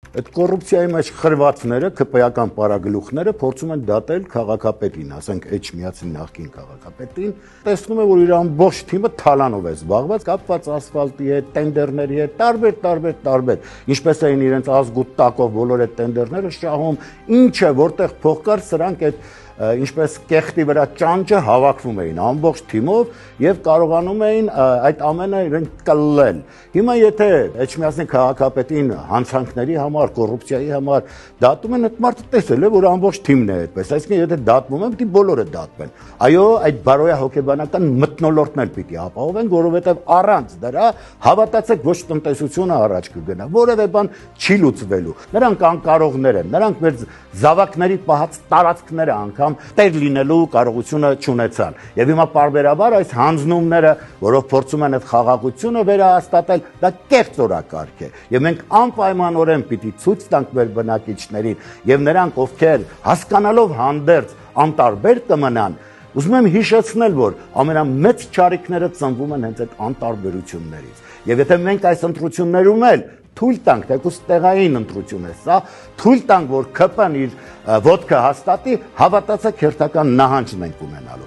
Այդ կոռուպցիայի մեջ խրվածները, ԿՊ-ական պարագլուխները փորձում են դատել քաղաքապետին, ասենք Էջմիածի նախկին քաղաքապետին, տեսնում է, որ իր ամբողջ թիմը թալանով է զբաղված, կապված ասֆալտի հետ, տենդերների հետ, տարբեր, ինչպես էին իրենց ազգու տակով բոլոր այդ տենդերները շահում, ինչը որտեղ փող կար, սրանք այդ ինչպես կեղտի վրա ճանճը հավաքվում էին ամբողջ թիմով եւ կարողանում էին այդ ամենը իրենք կլլել։ Հիմա եթե Էջմիածնի քաղաքապետին հանցանքների համար, կոռուպցիայի համար դատում են, այդ մարդը տեսել է, որ ամբողջ թիմն է այդպես, այսինքն եթե դատվում են, պիտի բոլորը դատվեն։ Այո, այդ բարոյահոգեբանական մթնոլորտն էլ պիտի ապահովեն, որովհետեւ առանց դրա հավատացեք ոչ տնտեսությունը առաջ կգնա, որևէ բան չի լուծվելու։ Նրանք անկարողներ են, նրանք մեր զավակների պահած տարածքները անգամ տեր լինելու կարողությունը չունեցան։ Եվ հիմա պարբերաբար այս հանձնումները, որով փորձում են այդ խաղաղությունը վերահաստատել, դա կեղծ օրակարգ է։ Եվ մենք անպայմանորեն պիտի ցույց տանք մեր բնակիչներին եւ նրանք, ովքեր հասկանալով հանդերձ անտարբեր կմնան, ուզում եմ հիշեցնել, որ ամենամեծ չարիքները ծնվում են հենց այդ անտարբերություններից։ Եվ եթե մենք այս ընտրություններում էլ թույլ տանք, թեկուզ տեղային ընտրություն է սա, թույլ տանք, որ ԿՊ-ն իր ոտքը հաստատի, հավատացեք հերթական նահանջն ենք ունենալու։